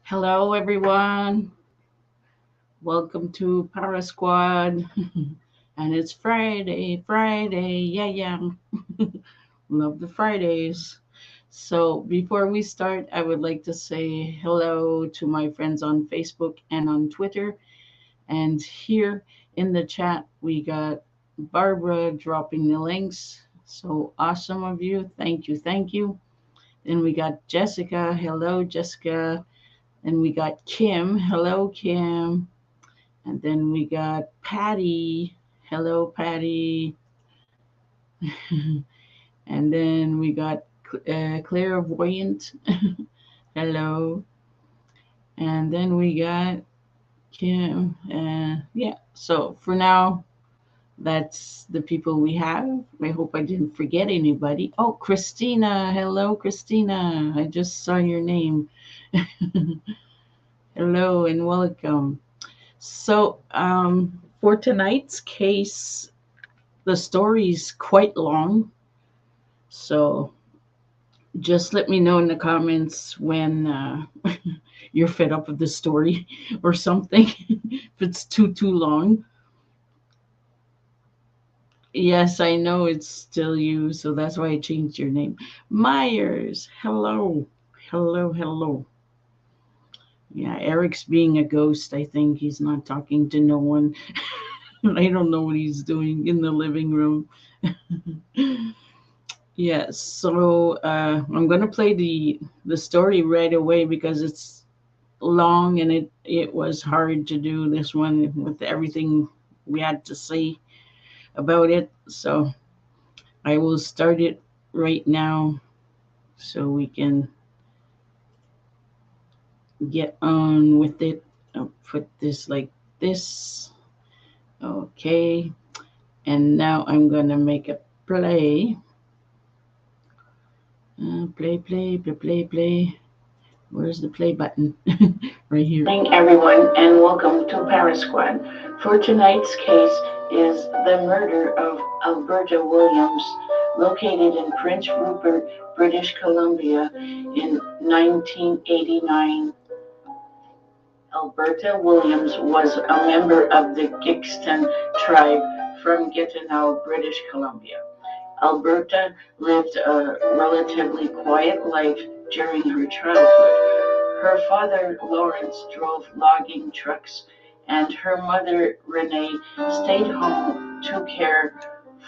Hello, everyone. Welcome to Para Squad. And it's Friday. Yeah, yeah. Love the Fridays. So, before we start, I would like to say hello to my friends on Facebook and on Twitter. And here in the chat, we got Barbara dropping the links. So awesome of you. Thank you. Thank you. Then we got Jessica. Hello, Jessica. And we got Kim. Hello, Kim. And then we got Patty. Hello, Patty. And then we got Clairvoyant. Hello. And then we got Kim. Yeah. So for now, that's the people we have. I hope I didn't forget anybody. Oh, Christina. Hello, Christina. I just saw your name. Hello and welcome. So, for tonight's case, the story's quite long. So, just let me know in the comments when you're fed up with the story or something. If it's too long. Yes, I know it's still you, so that's why I changed your name. Myers, hello. Hello, hello. Yeah, Eric's being a ghost. I think he's not talking to no one. I don't know what he's doing in the living room. Yes, so I'm gonna play the story right away because it's long and it was hard to do this one with everything we had to say about it. So I will start it right now so we can get on with it. I'll put this like this. Okay, and now I'm gonna make a play. Play. Where's the play button? Right here. Good morning, everyone, and welcome to P.A.R.A.S.Q.U.A.D. For tonight's case is the murder of Alberta Williams, located in Prince Rupert, British Columbia, in 1989. Alberta Williams was a member of the Gixton tribe from Gatineau, British Columbia. Alberta lived a relatively quiet life during her childhood. Her father, Lawrence, drove logging trucks, and her mother, Renee, stayed home to care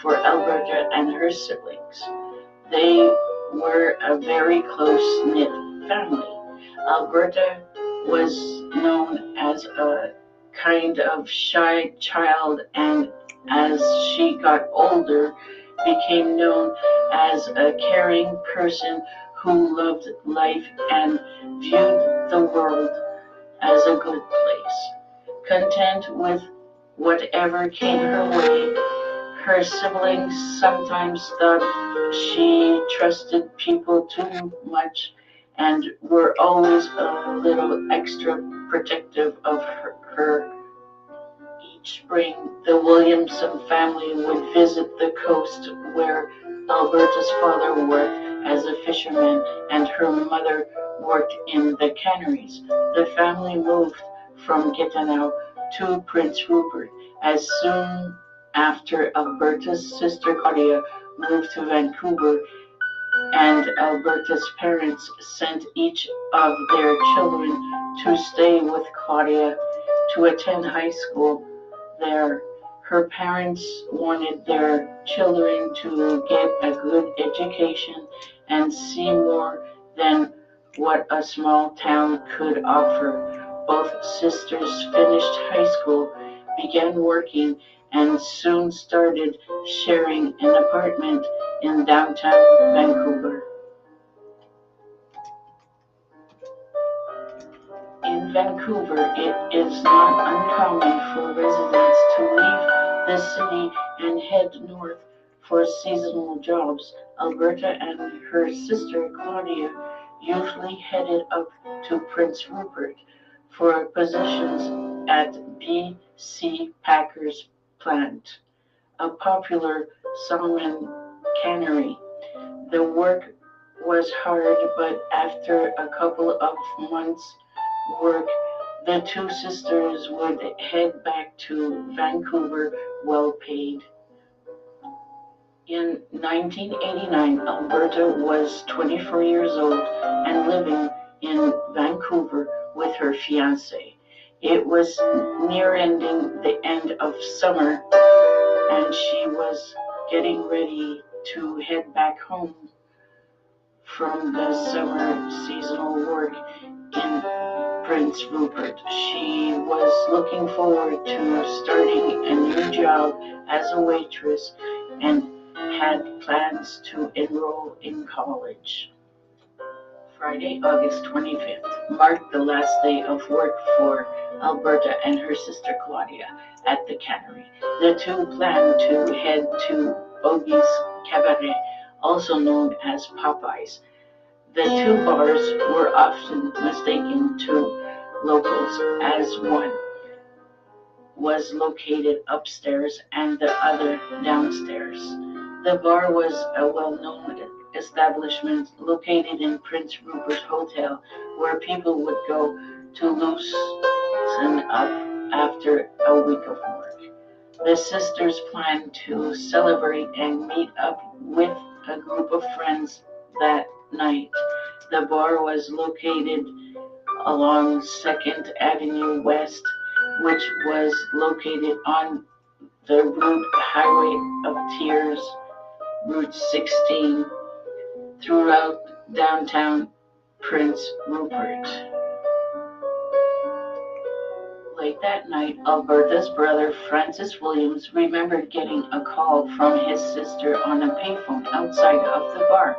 for Alberta and her siblings. They were a very close-knit family. Alberta was known as a kind of shy child, and as she got older, became known as a caring person who loved life and viewed the world as a good place. Content with whatever came her way, her siblings sometimes thought she trusted people too much and were always a little extra protective of her. Each spring, the Williamson family would visit the coast where Alberta's father worked as a fisherman and her mother worked in the canneries. The family moved from Gatineau to Prince Rupert as soon after Alberta's sister Claudia moved to Vancouver, and Alberta's parents sent each of their children to stay with Claudia to attend high school there. Her parents wanted their children to get a good education and see more than what a small town could offer. Both sisters finished high school, began working, and soon started sharing an apartment in downtown Vancouver. In Vancouver, it is not uncommon for residents to leave the city and head north for seasonal jobs. Alberta and her sister Claudia usually headed up to Prince Rupert for positions at B.C. Packers plant, a popular salmon cannery. The work was hard, but after a couple of months, work, the two sisters would head back to Vancouver, well paid. In 1989, Alberta was 24 years old and living in Vancouver with her fiancé. It was near ending the end of summer, and she was getting ready to head back home from the summer seasonal work in Prince Rupert. She was looking forward to starting a new job as a waitress and had plans to enroll in college. Friday, August 25th, marked the last day of work for Alberta and her sister Claudia at the cannery. The two planned to head to Bogey's Cabaret, also known as Popeyes. The two bars were often mistaken to locals, as one was located upstairs and the other downstairs. The bar was a well-known establishment located in Prince Rupert Hotel, where people would go to loosen up after a week of work. The sisters planned to celebrate and meet up with a group of friends that night. The bar was located along 2nd Avenue West, which was located on the route Highway of Tears, Route 16, throughout downtown Prince Rupert. Late that night, Alberta's brother Francis Williams remembered getting a call from his sister on a payphone outside of the bar.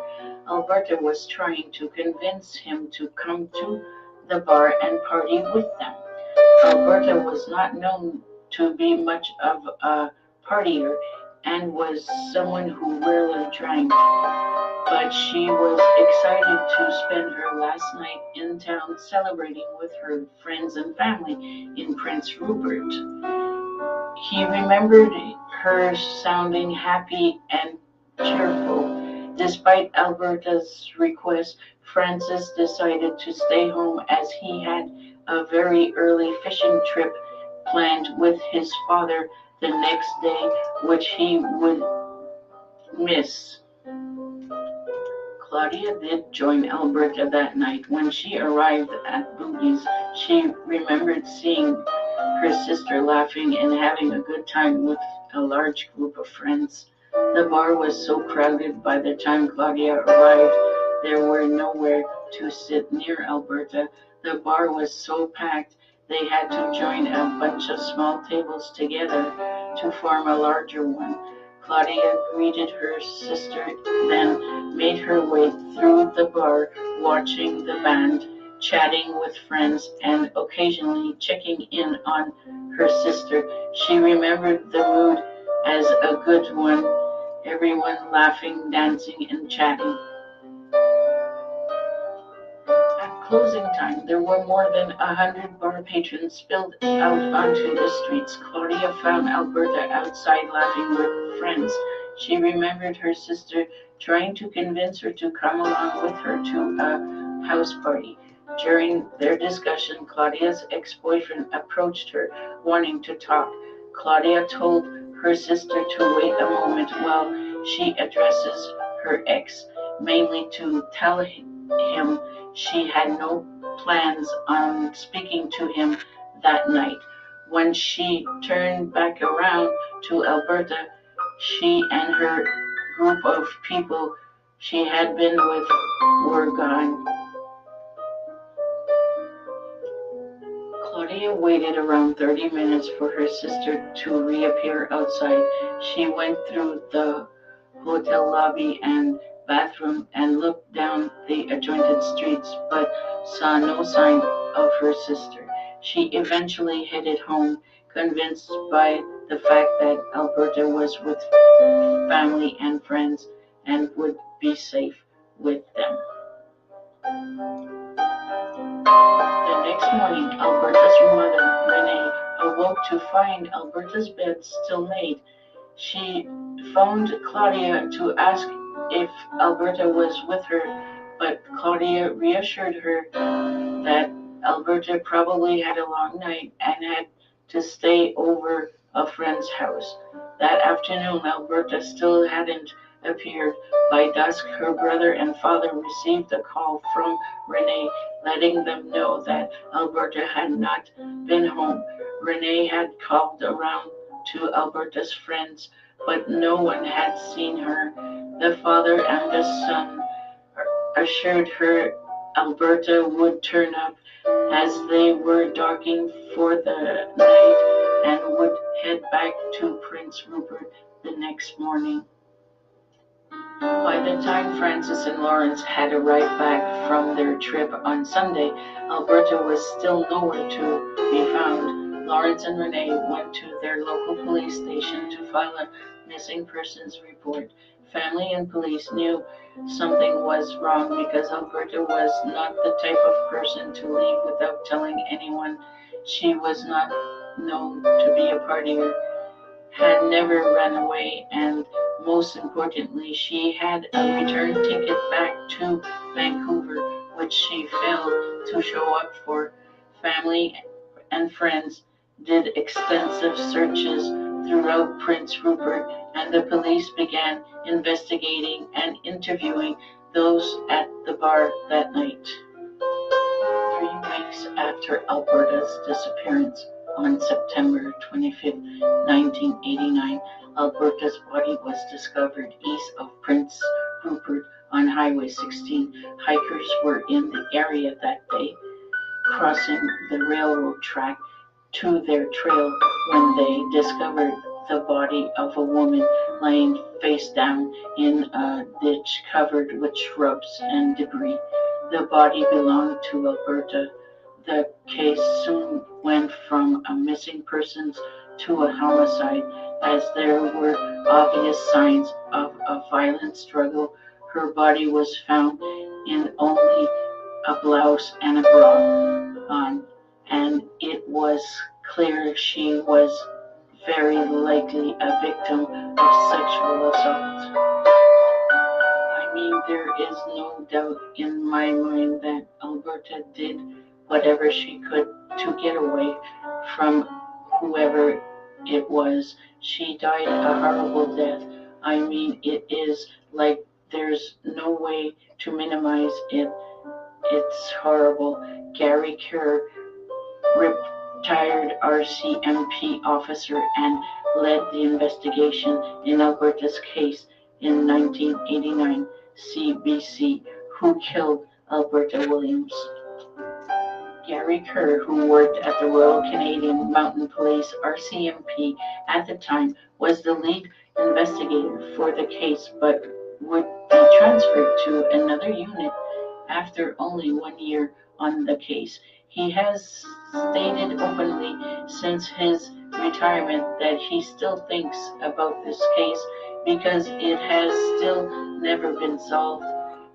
Alberta was trying to convince him to come to the bar and party with them. Alberta was not known to be much of a partier and was someone who rarely drank, but she was excited to spend her last night in town celebrating with her friends and family in Prince Rupert. He remembered her sounding happy and cheerful. Despite Alberta's request, Francis decided to stay home as he had a very early fishing trip planned with his father the next day, which he would miss. Claudia did join Alberta that night. When she arrived at Booby's, she remembered seeing her sister laughing and having a good time with a large group of friends. The bar was so crowded by the time Claudia arrived, there were nowhere to sit near Alberta. The bar was so packed, they had to join a bunch of small tables together to form a larger one. Claudia greeted her sister, then made her way through the bar, watching the band, chatting with friends, and occasionally checking in on her sister. She remembered the mood as a good one, everyone laughing, dancing, and chatting. At closing time, there were more than 100 bar patrons spilled out onto the streets. Claudia found Alberta outside laughing with friends. She remembered her sister trying to convince her to come along with her to a house party. During their discussion, Claudia's ex-boyfriend approached her, wanting to talk. Claudia told her sister to wait a moment while she addresses her ex, mainly to tell him she had no plans on speaking to him that night. When she turned back around to Alberta, she and her group of people she had been with were gone. Claudia waited around 30 minutes for her sister to reappear outside. She went through the hotel lobby and bathroom and looked down the adjoining streets, but saw no sign of her sister. She eventually headed home, convinced by the fact that Alberta was with family and friends and would be safe with them. The next morning, Alberta's mother, Renee, awoke to find Alberta's bed still made. She phoned Claudia to ask if Alberta was with her, but Claudia reassured her that Alberta probably had a long night and had to stay over a friend's house. That afternoon, Alberta still hadn't appeared. By dusk, her brother and father received a call from Renee, letting them know that Alberta had not been home. Renee had called around to Alberta's friends, but no one had seen her. The father and the son assured her Alberta would turn up as they were docking for the night and would head back to Prince Rupert the next morning. By the time Francis and Lawrence had arrived back from their trip on Sunday, Alberta was still nowhere to be found. Lawrence and Renee went to their local police station to file a missing persons report. Family and police knew something was wrong because Alberta was not the type of person to leave without telling anyone. She was not known to be a partier, had never run away, and most importantly, she had a return ticket back to Vancouver, which she failed to show up for. Family and friends did extensive searches throughout Prince Rupert, and the police began investigating and interviewing those at the bar that night. 3 weeks after Alberta's disappearance, on September 25, 1989, Alberta's body was discovered east of Prince Rupert on Highway 16. Hikers were in the area that day, crossing the railroad track to their trail when they discovered the body of a woman lying face down in a ditch covered with shrubs and debris. The body belonged to Alberta. The case soon went from a missing persons to a homicide, as there were obvious signs of a violent struggle. Her body was found in only a blouse and a bra on, and it was clear she was very likely a victim of sexual assault. I mean, there is no doubt in my mind that Alberta did whatever she could to get away from whoever it was. She died a horrible death. I mean, it is like there's no way to minimize it. It's horrible. Gary Kerr, retired RCMP officer, and led the investigation in Alberta's case in 1989. CBC, who killed Alberta Williams. Gary Kerr, who worked at the Royal Canadian Mounted Police RCMP at the time, was the lead investigator for the case, but would be transferred to another unit after only 1 year on the case. He has stated openly since his retirement that he still thinks about this case because it has still never been solved,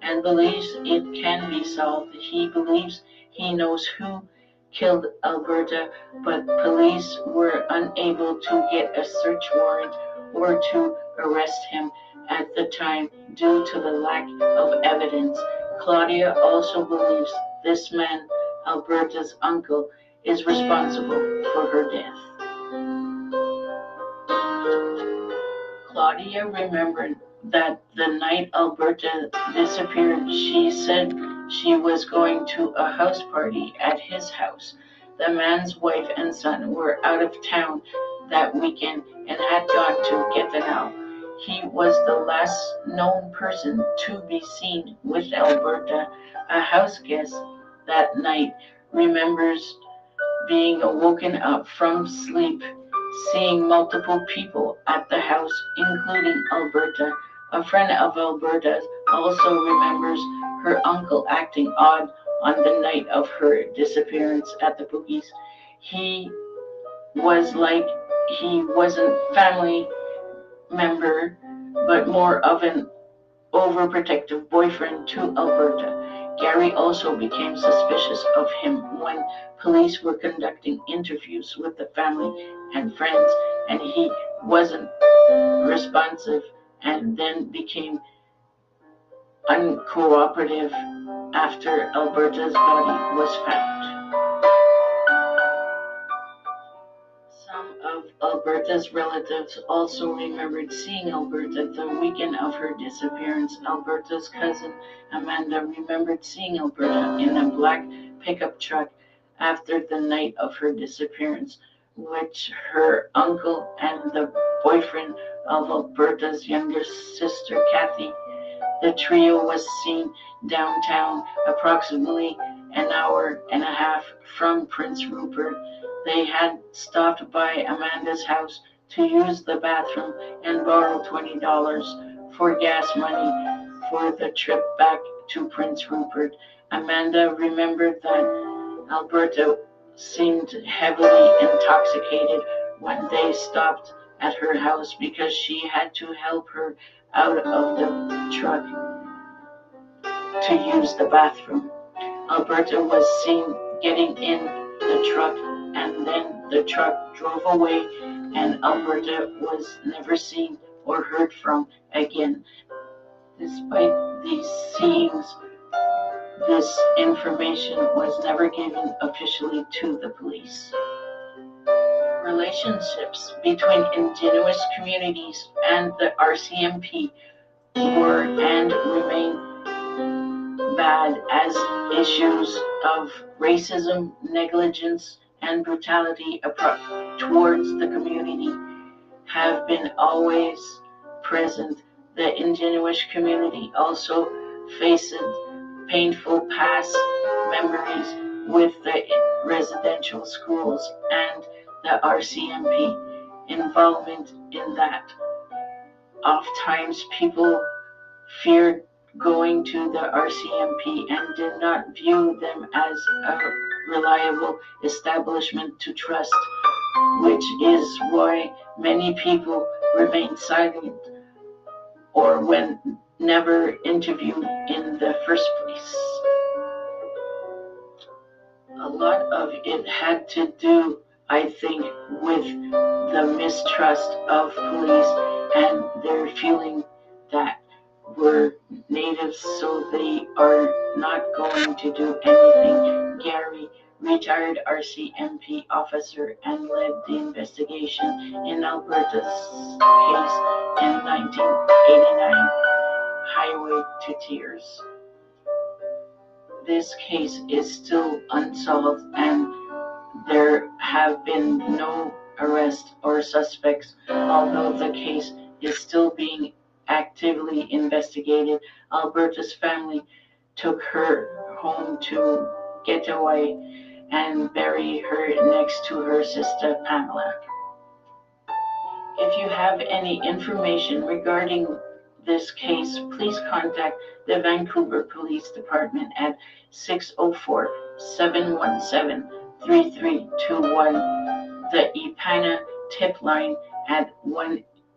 and believes it can be solved. He believes he knows who killed Alberta, but police were unable to get a search warrant or to arrest him at the time due to the lack of evidence. Claudia also believes this man, Alberta's uncle, is responsible for her death. Claudia remembered that the night Alberta disappeared, she said she was going to a house party at his house. The man's wife and son were out of town that weekend and had gone to Gatineau. He was the last known person to be seen with Alberta. A house guest that night remembers being woken up from sleep, seeing multiple people at the house, including Alberta. A friend of Alberta's also remembers her uncle acting odd on the night of her disappearance at the Boogies. He was like he wasn't family member, but more of an overprotective boyfriend to Alberta. Gary also became suspicious of him when police were conducting interviews with the family and friends, and he wasn't responsive and then became uncooperative after Alberta's body was found. Alberta's relatives also remembered seeing Alberta the weekend of her disappearance. Alberta's cousin Amanda remembered seeing Alberta in a black pickup truck after the night of her disappearance, which her uncle and the boyfriend of Alberta's younger sister Kathy. The trio was seen downtown, approximately an hour and a half from Prince Rupert. They had stopped by Amanda's house to use the bathroom and borrow $20 for gas money for the trip back to Prince Rupert. Amanda remembered that Alberta seemed heavily intoxicated when they stopped at her house because she had to help her out of the truck to use the bathroom. Alberta was seen getting in the truck, and then the truck drove away, and Alberta was never seen or heard from again. Despite these seeings, this information was never given officially to the police. Relationships between indigenous communities and the RCMP were and remain bad, as issues of racism, negligence, and brutality towards the community have been always present. The indigenous community also faces painful past memories with the residential schools and the RCMP involvement in that. Oftentimes people feared going to the RCMP and did not view them as a reliable establishment to trust, which is why many people remain silent or when never interviewed in the first place. A lot of it had to do, I think, with the mistrust of police and their feeling that we're natives, so they are not going to do anything. Gary, retired RCMP officer, and led the investigation in Alberta's case in 1989, Highway to Tears. This case is still unsolved, and there have been no arrests or suspects, although the case is still being actively investigated. Alberta's family took her home to get away and bury her next to her sister Pamela. If you have any information regarding this case, please contact the Vancouver Police Department at 604-717-3321, the Ipana tip line at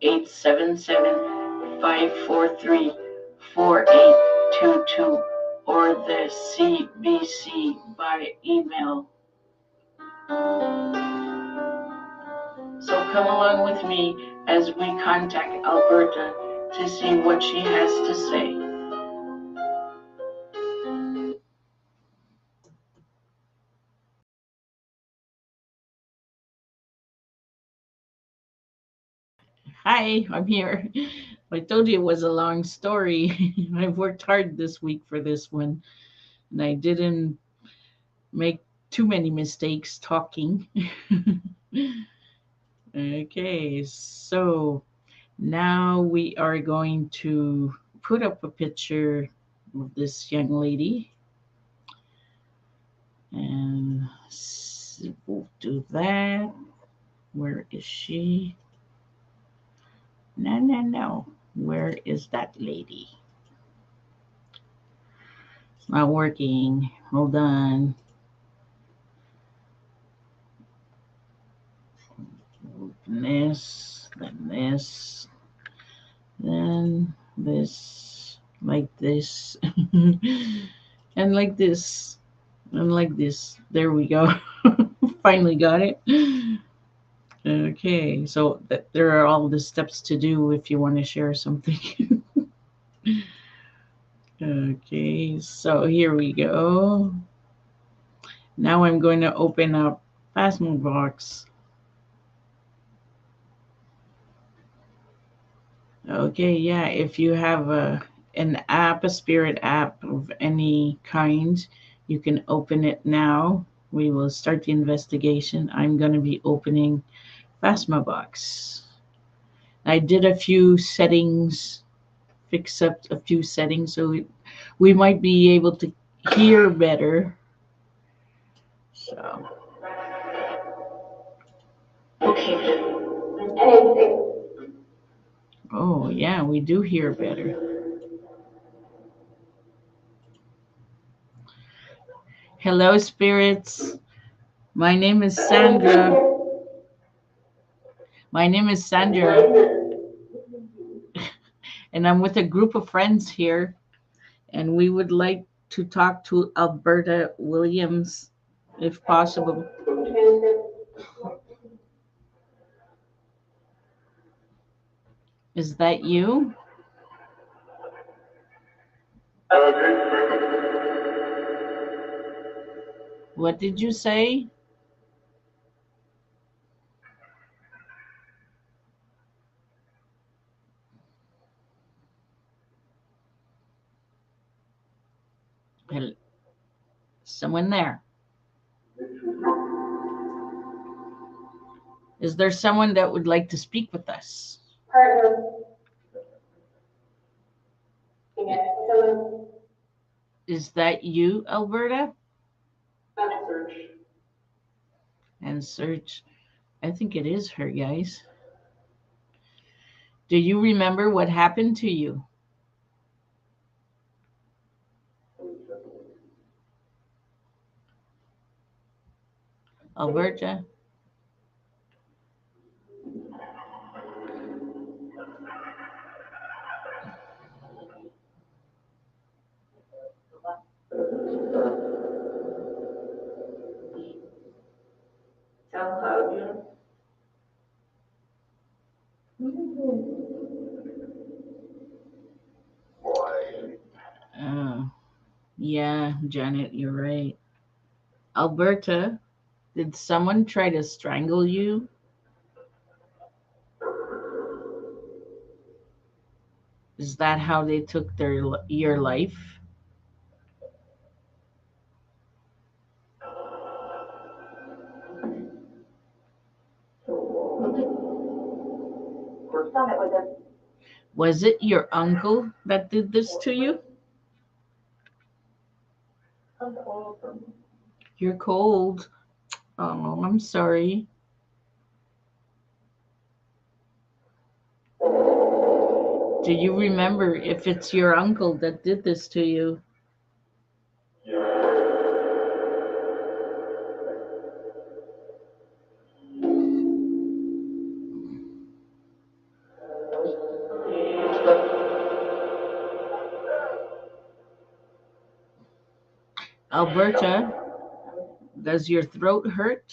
1-877-543-4822, or the CBC by email. So come along with me as we contact Alberta to see what she has to say. Hi, I'm here. I told you it was a long story. I've worked hard this week for this one, and I didn't make too many mistakes talking. Okay, so now we are going to put up a picture of this young lady, and we'll do that. Where is she? No. Where is that lady? It's not working. Hold on. Open this, then this, then this, like this, and like this, and like this. There we go. Finally got it. Okay, so there are all the steps to do if you want to share something. Okay, so here we go. Now I'm going to open up Phasma box. Okay, yeah. If you have an app, a spirit app of any kind, you can open it now. We will start the investigation. I'm going to be opening Phasma box. I did a few settings, fix up a few settings, so we might be able to hear better. So, okay. Oh, yeah, we do hear better. Hello, spirits. My name is Sandra. My name is Sandra, and I'm with a group of friends here, and we would like to talk to Alberta Williams, if possible. Is that you? What did you say? Someone there? Is there someone that would like to speak with us? Is that you, Alberta? And search. I think it is her, guys. Do you remember what happened to you? Alberta? Oh, yeah, Janet, you're right. Alberta, did someone try to strangle you? Is that how they took your life? Was it your uncle that did this to you? You're cold. Oh, I'm sorry. Do you remember if it's your uncle that did this to you? Alberta, does your throat hurt?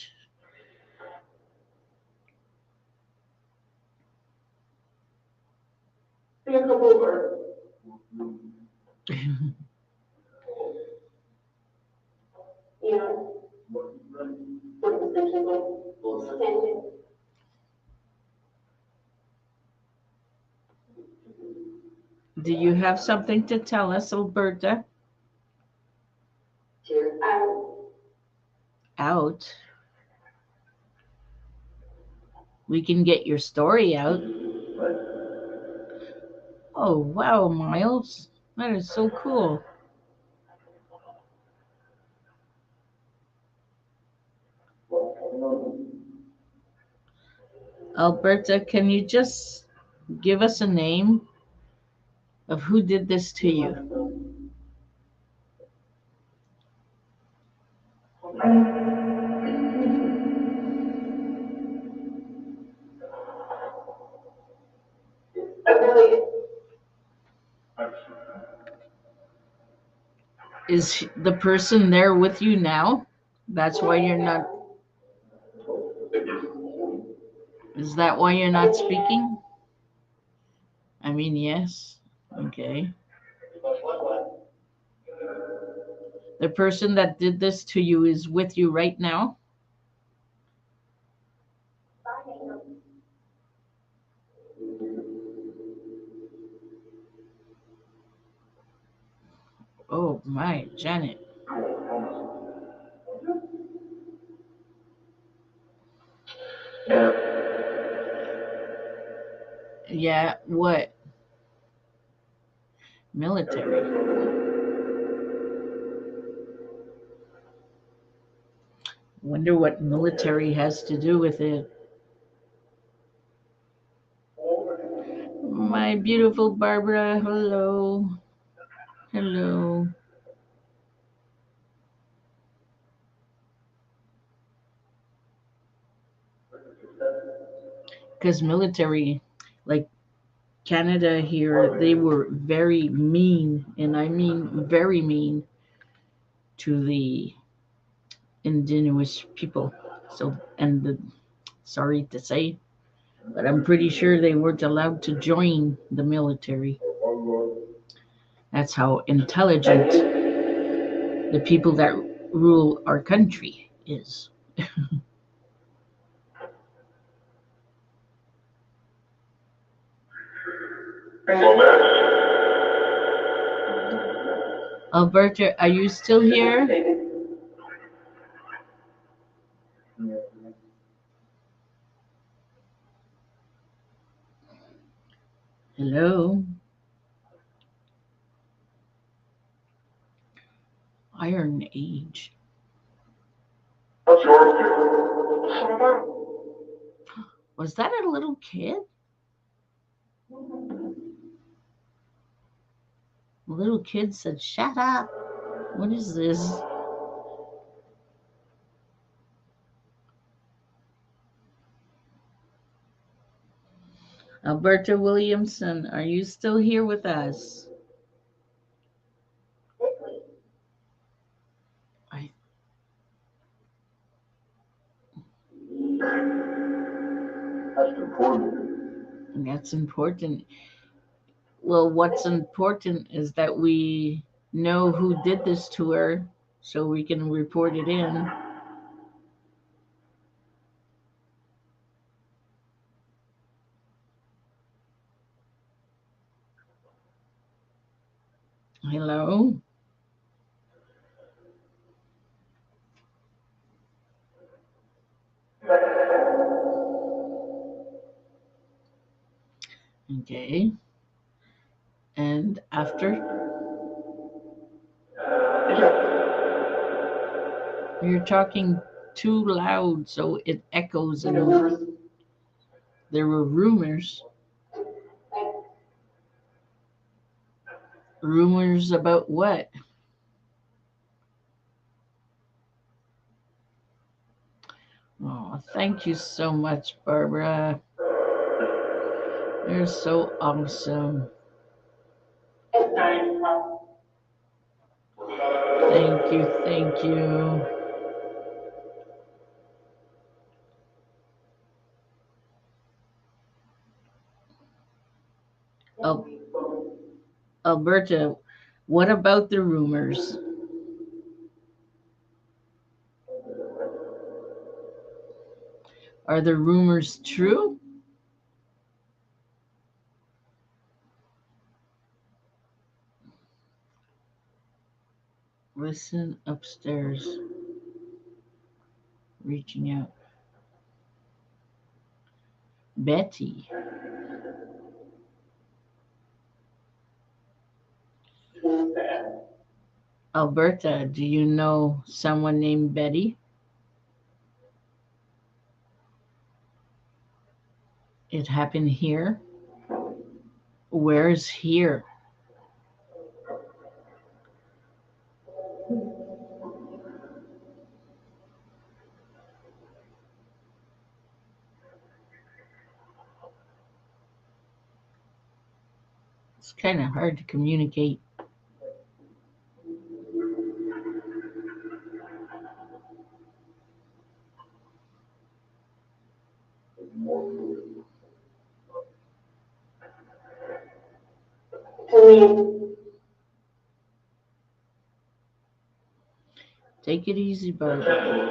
Do you have something to tell us, Alberta? Out? We can get your story out. Oh, wow, Miles. That is so cool. Alberta, can you just give us a name of who did this to you? Is the person there with you now? That's why you're not. Is that why you're not speaking? I mean, yes. Okay. The person that did this to you is with you right now? Oh my, Janet. Yeah, what? Military. Wonder what military has to do with it. My beautiful Barbara, hello. Hello. Because military, like Canada here, they were very mean, and I mean very mean to the indigenous people. So, and sorry to say, but I'm pretty sure they weren't allowed to join the military. That's how intelligent the people that rule our country is. Alberta, are you still here? Hello? Iron Age. Was that a little kid? The little kid said, "Shut up." What is this? Alberta Williamson, are you still here with us? I, that's important. Well, what's important is that we know who did this to her so we can report it in. Hello? Okay. And after? You're talking too loud so it echoes, and there were rumors. Rumors about what? Oh, thank you so much, Barbara. You're so awesome. Thank you, thank you. Oh, Alberta, what about the rumors? Are the rumors true? Listen upstairs, reaching out. Betty. Alberta, do you know someone named Betty? It happened here? Where's here? It's kind of hard to communicate. Take it easy, Barbara.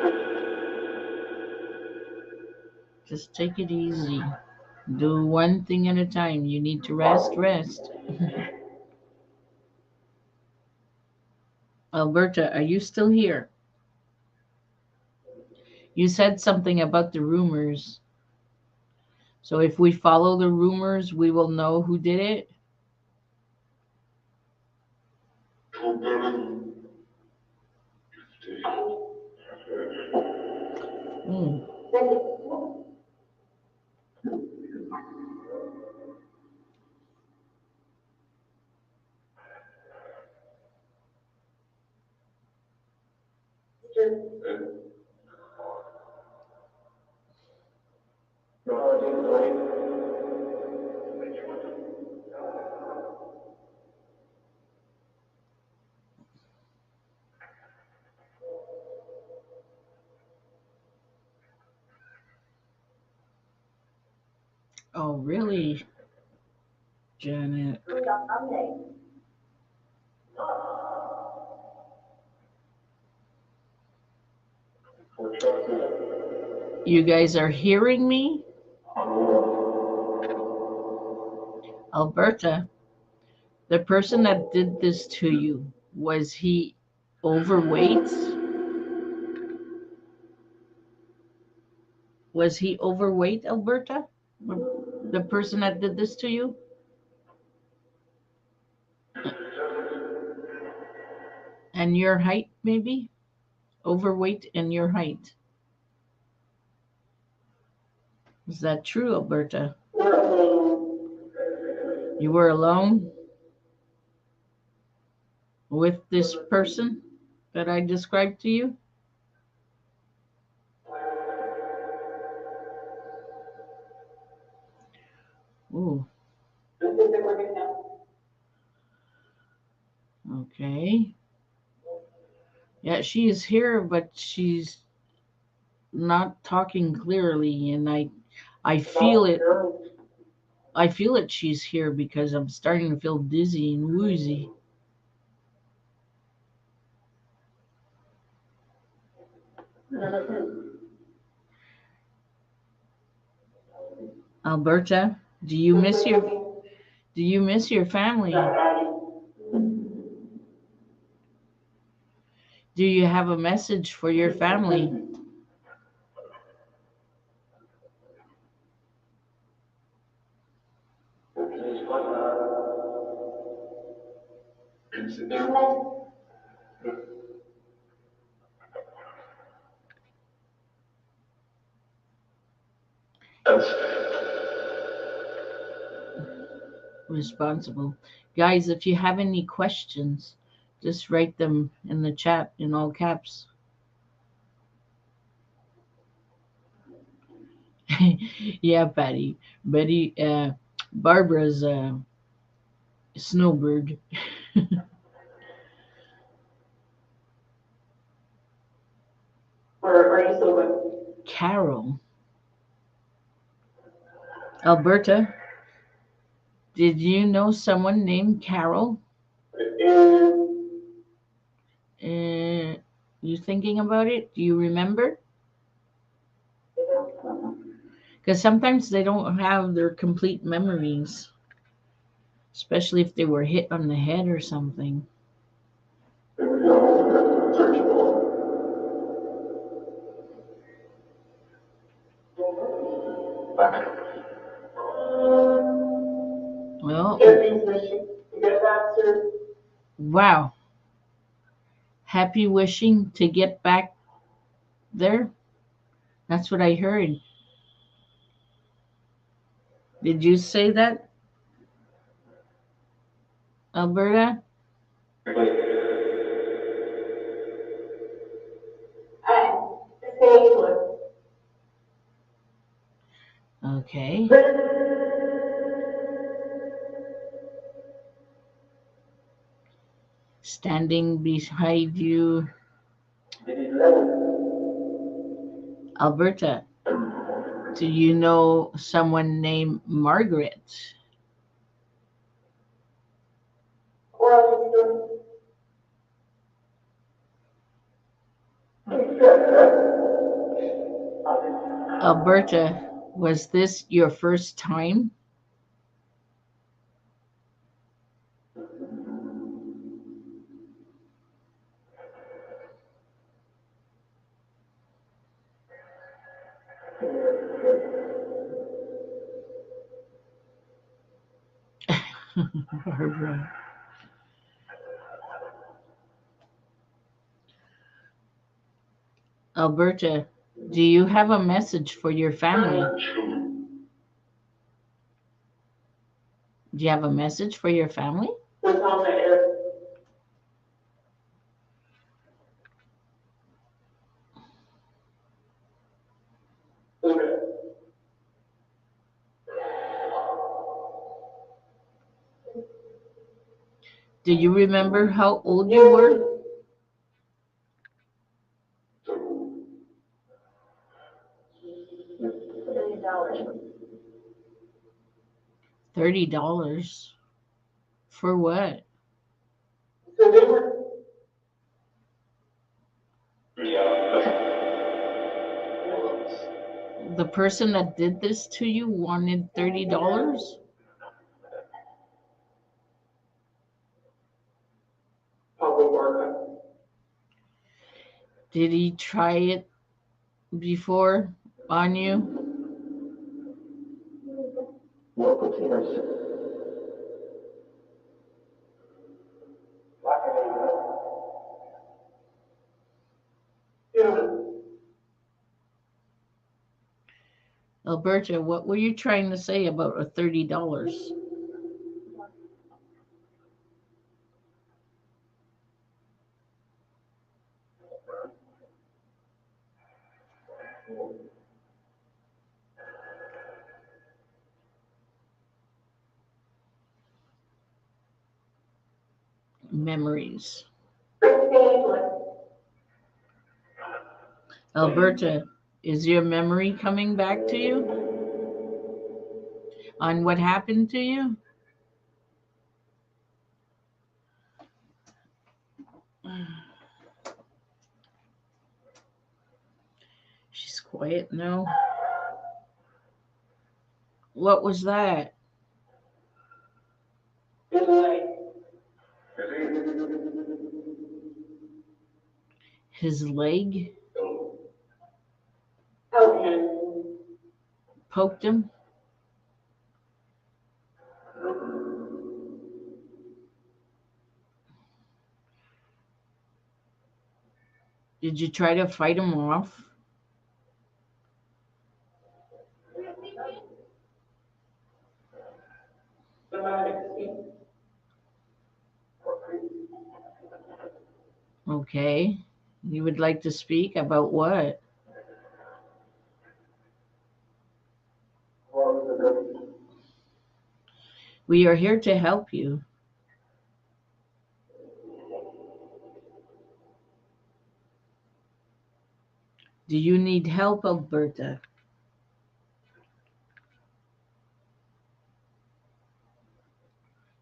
Just take it easy. Do one thing at a time. You need to rest, rest. Alberta, are you still here? You said something about the rumors. So if we follow the rumors, we will know who did it? Hmm. Oh, really, Janet? You guys are hearing me? Alberta, the person that did this to you, was he overweight? Was he overweight, Alberta? The person that did this to you? And your height, maybe? Overweight and your height. Is that true, Alberta? You were alone with this person that I described to you? Ooh, okay. Yeah, she is here, but she's not talking clearly, and I feel it. I feel it. She's here because I'm starting to feel dizzy and woozy. Alberta, do you miss your family? Do you have a message for your family? Responsible. Guys, if you have any questions, just write them in the chat in all caps. Yeah, Patty. Barbara's a snowbird. Carol. Alberta, did you know someone named Carol? Uh, you thinking about it? Do you remember? Because sometimes they don't have their complete memories, especially if they were hit on the head or something. Well, wow. Happy wishing to get back there. That's what I heard. Did you say that, Alberta? Okay. Standing beside you, Alberta. Do you know someone named Margaret? Alberta, was this your first time? Barbara. Alberta, do you have a message for your family? Do you have a message for your family? Do you remember how old you were? $30. For what? The person that did this to you wanted $30? Did he try it before on you? Alberta, what were you trying to say about a $30? Memories. Alberta, is your memory coming back to you on what happened to you? She's quiet now. What was that? His leg? Poked him? Did you try to fight him off? Okay. You would like to speak about what? We are here to help you. Do you need help, Alberta?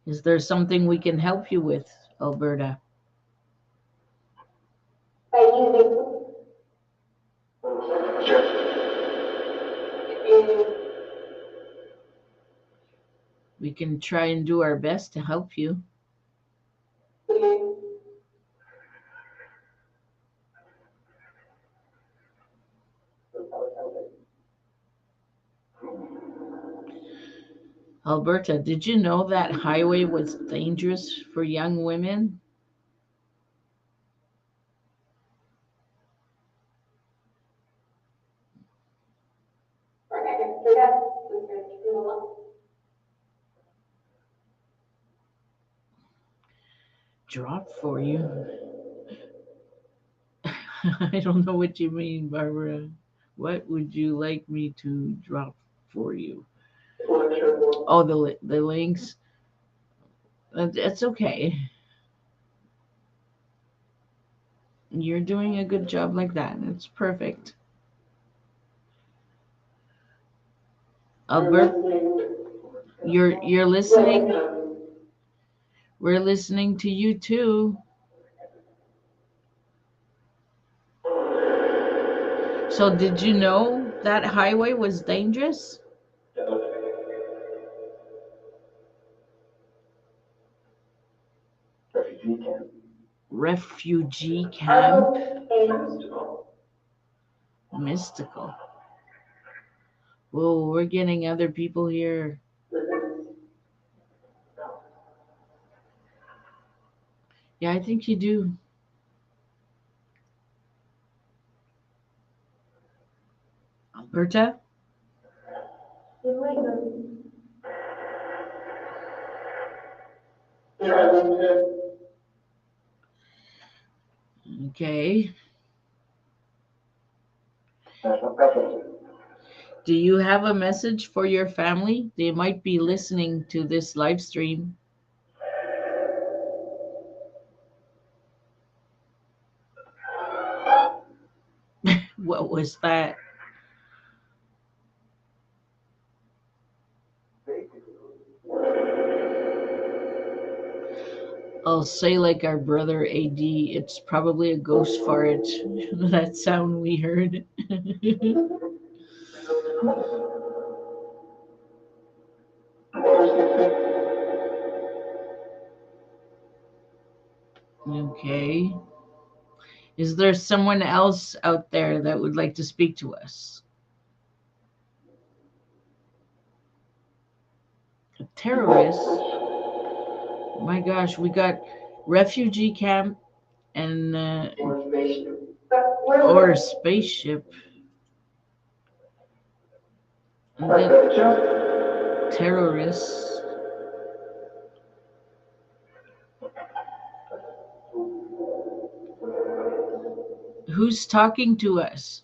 Is there something we can help you with, Alberta? We can try and do our best to help you. Alberta, did you know that highway was dangerous for young women? Drop for you? I don't know what you mean, Barbara. What would you like me to drop for you? Oh, the links. It's okay. You're doing a good job like that. It's perfect. Albert, you're listening. We're listening to you too. So did you know that highway was dangerous? Refugee camp. Mystical. Whoa, we're getting other people here. Yeah, I think you do. Alberta? Okay. Do you have a message for your family? They might be listening to this live stream. What was that? I'll say like our brother AD, it's probably a ghost fart. That sound we heard. Okay. Is there someone else out there that would like to speak to us? A terrorist? My gosh, we got refugee camp and or a spaceship. And then terrorists. Who's talking to us?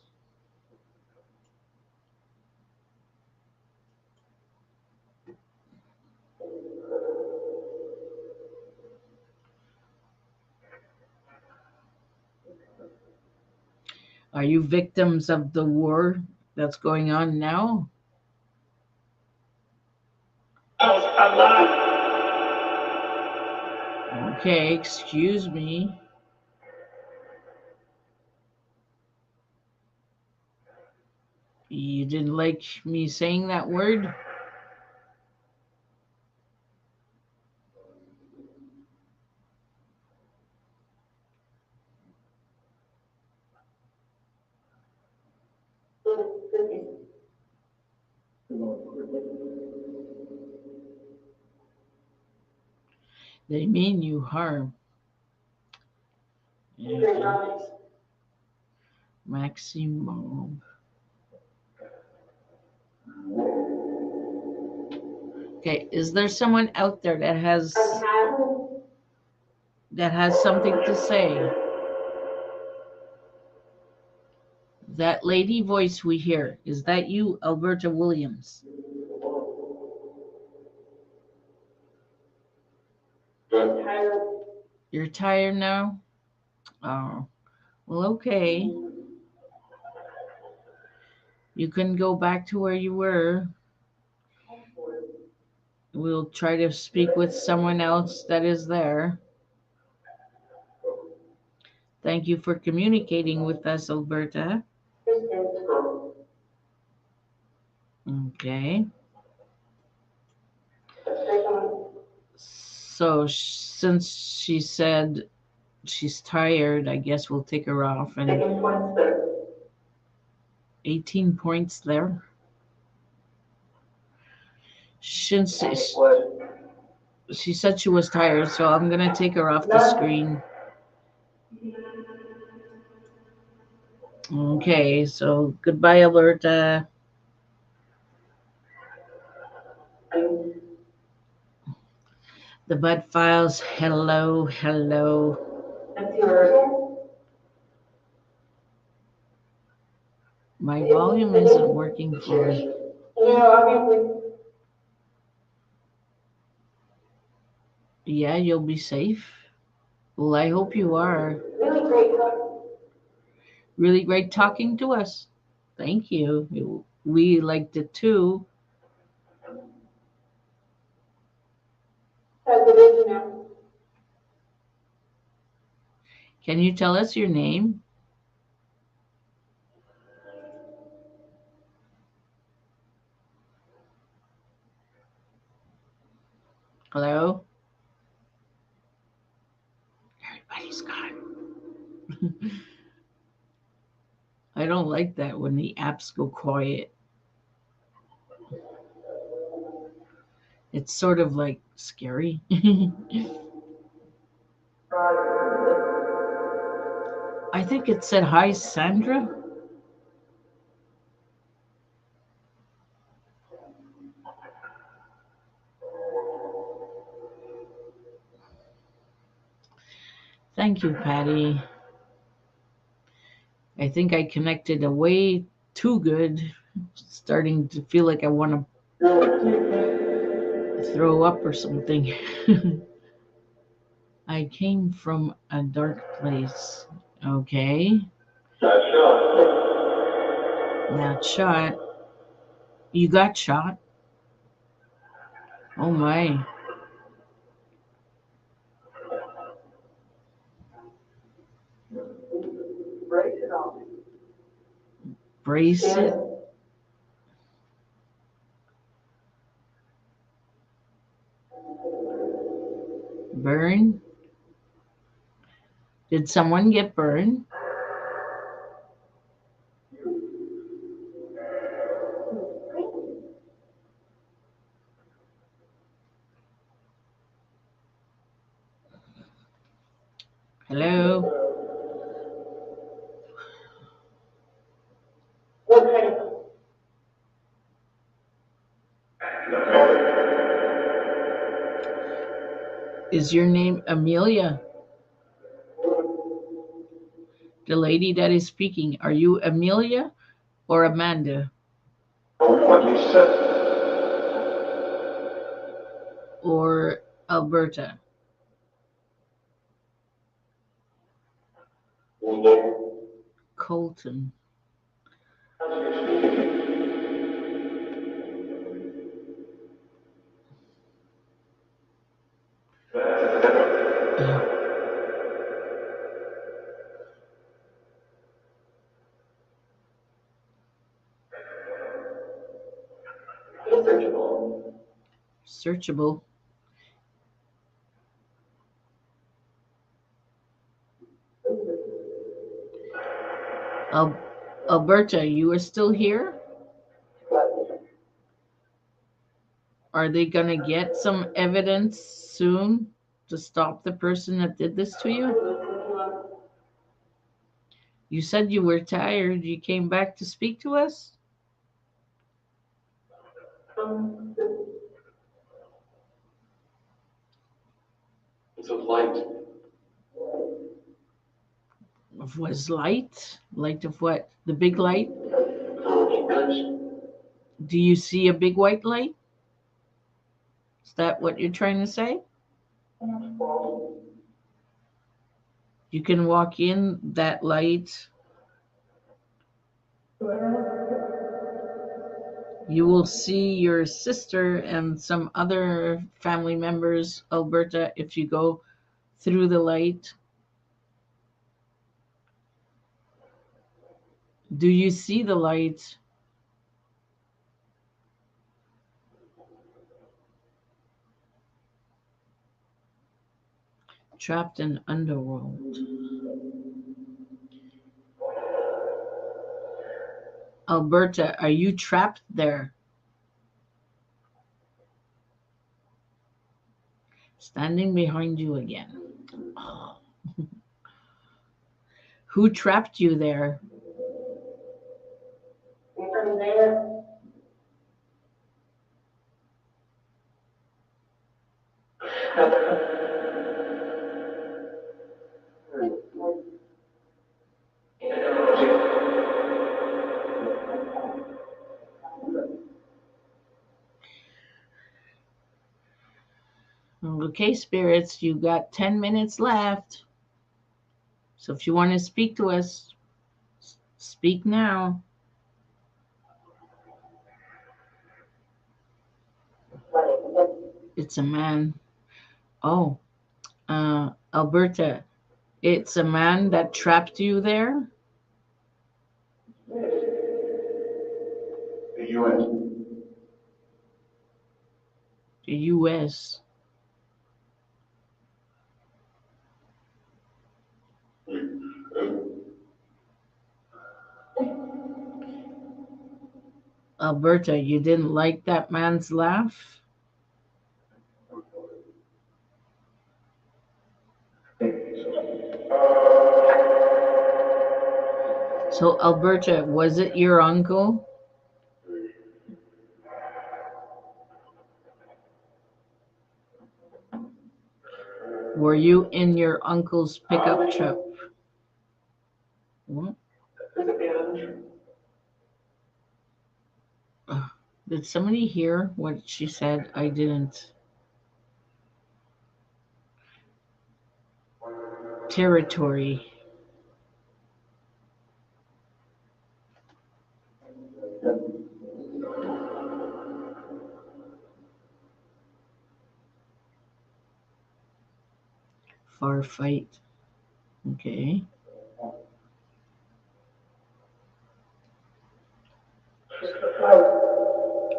Are you victims of the war that's going on now? Okay, excuse me. You didn't like me saying that word? They mean you harm. Okay. Maximum. Okay, is there someone out there that has something to say? That lady voice we hear, is that you, Alberta Williams? You're tired now? Oh, well, okay. You can go back to where you were. We'll try to speak with someone else that is there. Thank you for communicating with us, Alberta. Okay. So since she said she's tired, I guess we'll take her off. And 18 points there. Since she said she was tired, so I'm going to take her off the screen. Okay, so goodbye, Alberta. The Bud Files, hello, hello. My volume isn't working for me. Yeah, you'll be safe. Well, I hope you are. Really great talking to us. Thank you. We liked it too. Can you tell us your name? Hello? Everybody's gone. I don't like that when the apps go quiet. It's sort of like scary. think it said hi, Sandra. Thank you, Patty. I think I connected way too good. Starting to feel like I want to throw up or something. I came from a dark place. Okay. Not shot. You got shot? Oh my. Brace it. Burn. Did someone get burned? Hello? Is your name Amelia? The lady that is speaking, are you Amelia or Amanda? Or Alberta? Colton. Searchable. Alberta, you are still here? Are they going to get some evidence soon to stop the person that did this to you? You said you were tired. You came back to speak to us? It's a light. Of was light? Light of what? The big light? Do you see a big white light? Is that what you're trying to say? You can walk in that light. You will see your sister and some other family members, Alberta, if you go through the light. Do you see the light? Trapped in underworld. Alberta, are you trapped there? Standing behind you again. Oh. Who trapped you there? Okay, spirits, you got 10 minutes left. So if you want to speak to us, speak now. It's a man. Oh, Alberta, it's a man that trapped you there? The U.S. The U.S. Alberta, you didn't like that man's laugh? So, Alberta, was it your uncle? Were you in your uncle's pickup truck? What? Did somebody hear what she said? I didn't. Territory. Far fight. Okay.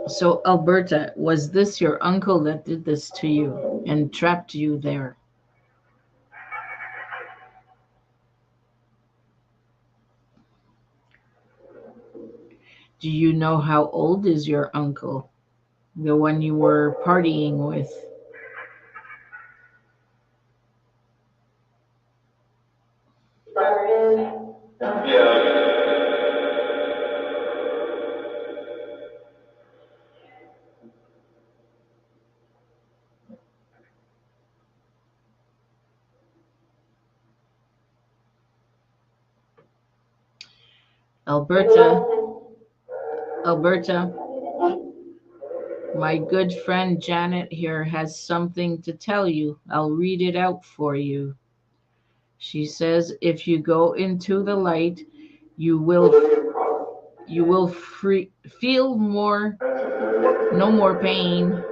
So, Alberta, was this your uncle that did this to you and trapped you there? Do you know how old is your uncle? The one you were partying with? Alberta, Alberta, my good friend Janet here has something to tell you. I'll read it out for you. She says, if you go into the light, you will feel no more pain.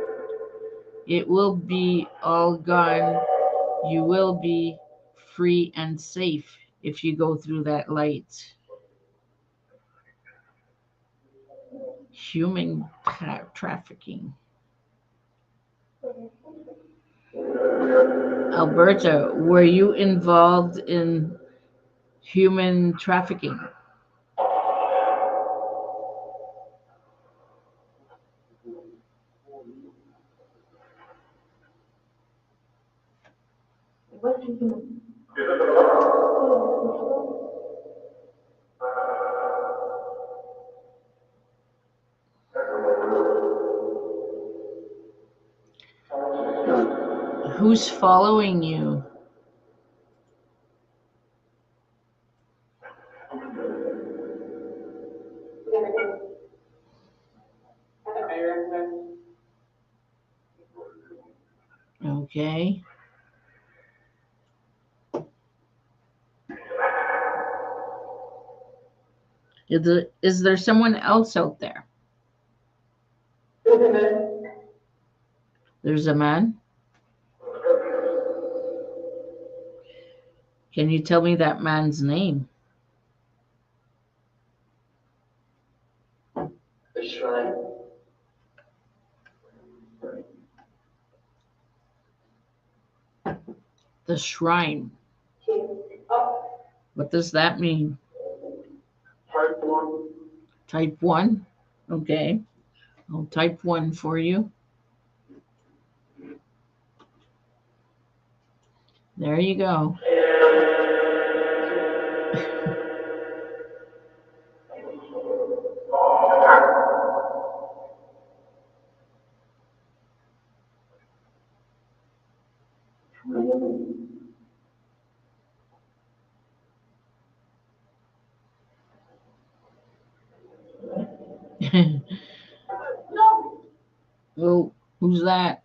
It will be all gone. You will be free and safe if you go through that light. Human trafficking. Alberta, were you involved in human trafficking? Who's following you? Okay. Is there someone else out there? There's a man. Can you tell me that man's name? The shrine. What does that mean? Type 1? Okay. I'll type 1 for you. There you go. Oh, who's that?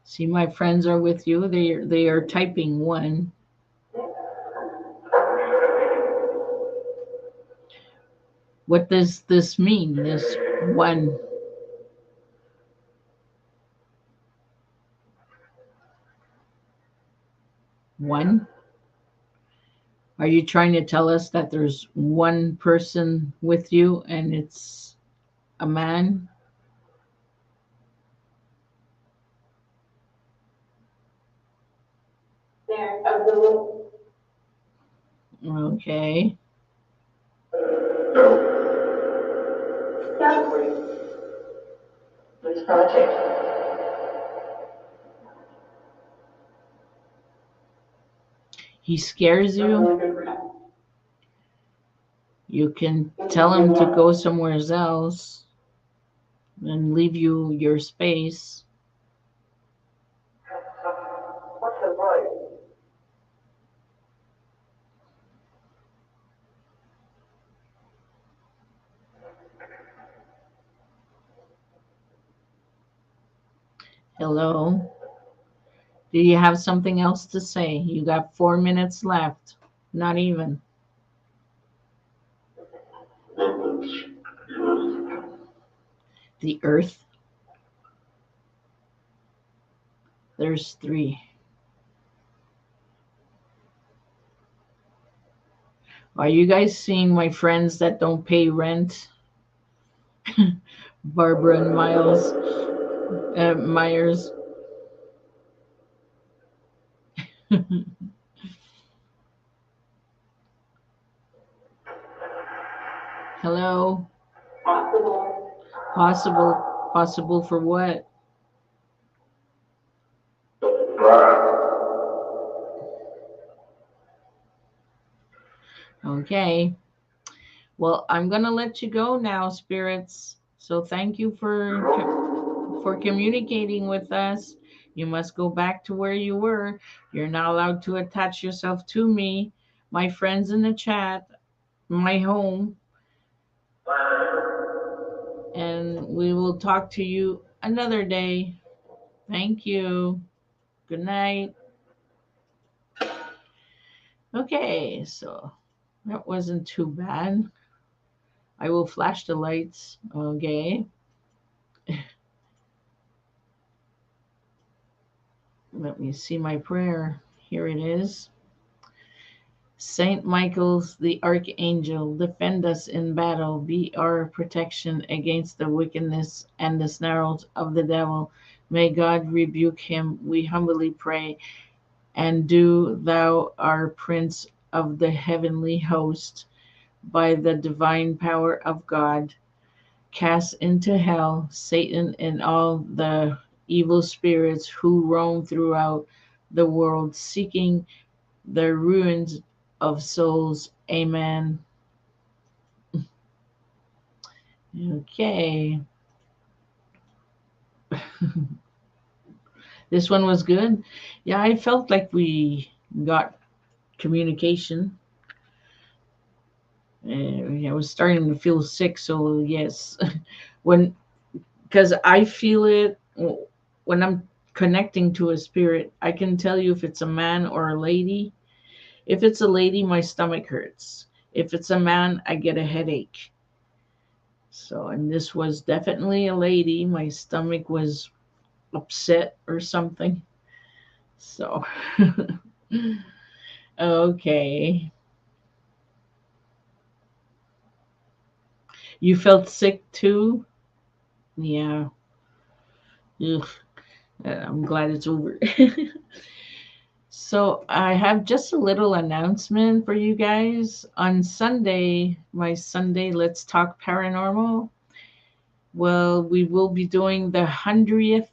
See, my friends are with you. They are typing 1. What does this mean? This 1. 1? Are you trying to tell us that there's one person with you and it's a man? Okay. This project. he scares you, you can tell him to go somewhere else and leave you your space. Hello? Do you have something else to say? You got 4 minutes left. Not even. The earth? There's three. Are you guys seeing my friends that don't pay rent? Barbara and Miles Myers. Hello? Possible. Possible for what? Okay. Well, I'm going to let you go now, spirits. So thank you for communicating with us. You must go back to where you were. You're not allowed to attach yourself to me, my friends in the chat, my home, and we will talk to you another day. Thank you. Good night. Okay, so that wasn't too bad. I will flash the lights. Okay. Let me see my prayer. Here it is. Saint Michael's the Archangel, defend us in battle, be our protection against the wickedness and the snarls of the devil. May God rebuke him, we humbly pray. And do thou, our Prince of the heavenly host, by the divine power of God, cast into hell Satan and all the evil spirits who roam throughout the world seeking the ruins of souls. Amen. Okay. This one was good. Yeah, I felt like we got communication. I was starting to feel sick, so yes. when Because I feel it when I'm connecting to a spirit. I can tell you if it's a man or a lady. If it's a lady, my stomach hurts. If it's a man, I get a headache. So, and this was definitely a lady. My stomach was upset or something. So, okay. You felt sick too? Yeah. Ugh. I'm glad it's over. So, I have just a little announcement for you guys. On Sunday, my Sunday Let's Talk Paranormal, well, we will be doing the 100th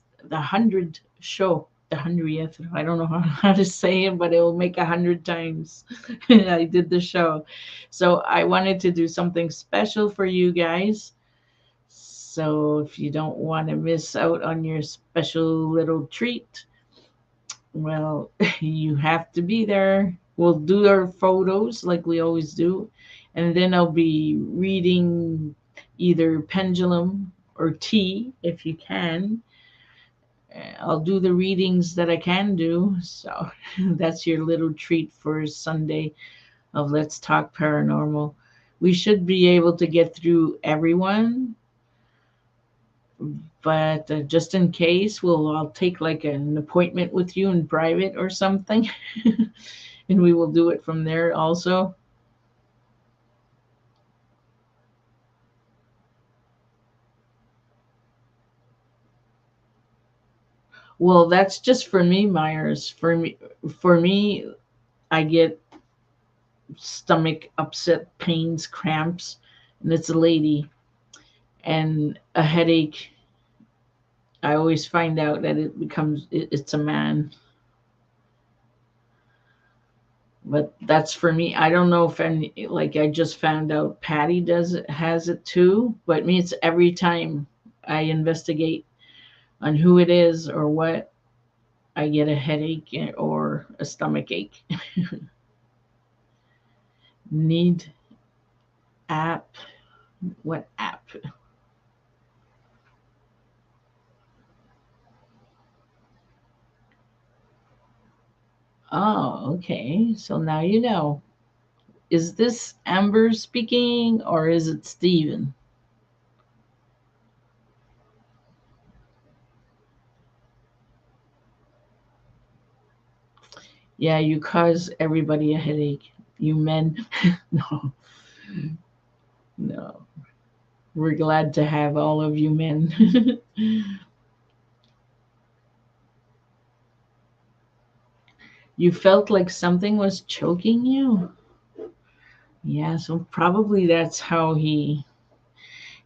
show. The 100th. I don't know how to say it, but it will make 100 times I did the show. So I wanted to do something special for you guys. So if you don't want to miss out on your special little treat, well, you have to be there. We'll do our photos like we always do. And then I'll be reading either pendulum or tea if you can. I'll do the readings that I can do. So that's your little treat for Sunday of Let's Talk Paranormal. We should be able to get through everyone, but just in case, I'll take like an appointment with you in private or something, and we will do it from there also. Well, that's just for me, Myers. For me, I get stomach upset, pains, cramps, and it's a lady, and a headache. I always find out that it's a man. But that's for me. I don't know if any, like I just found out Patty does it, has it too, but me it's every time I investigate on who it is or what, I get a headache or a stomach ache. Need app? What app? Oh, okay. So now you know. Is this Amber speaking or is it Steven? Yeah, you cause everybody a headache. You men. No, no. We're glad to have all of you men. You felt like something was choking you? Yeah, so probably that's how he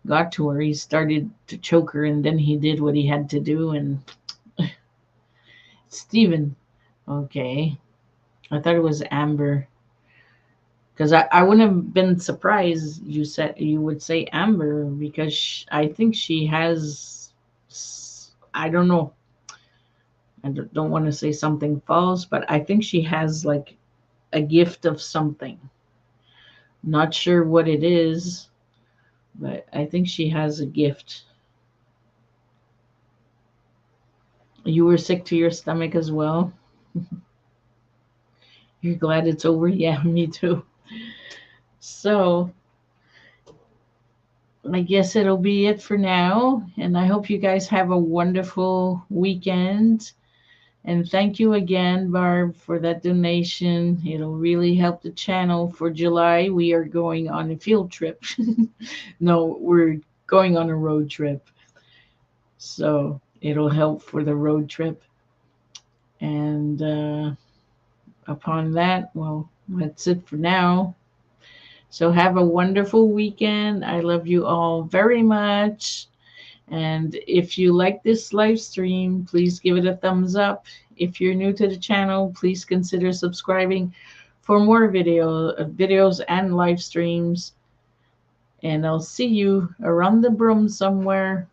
got to her. He started to choke her and then he did what he had to do. And Steven, okay. I thought it was Amber. Because I wouldn't have been surprised you said you would say Amber because I think she has, I don't know, I don't want to say something false, but I think she has like a gift of something. Not sure what it is, but I think she has a gift. You were sick to your stomach as well. You're glad it's over? Yeah, me too. So I guess it'll be it for now. And I hope you guys have a wonderful weekend. And thank you again, Barb, for that donation. It'll really help the channel for July. We are going on a field trip. No, we're going on a road trip. So it'll help for the road trip. And upon that, well, that's it for now. So have a wonderful weekend. I love you all very much. And if you like this live stream, please give it a thumbs up. If you're new to the channel, please consider subscribing for more videos and live streams. And I'll see you around the broom somewhere.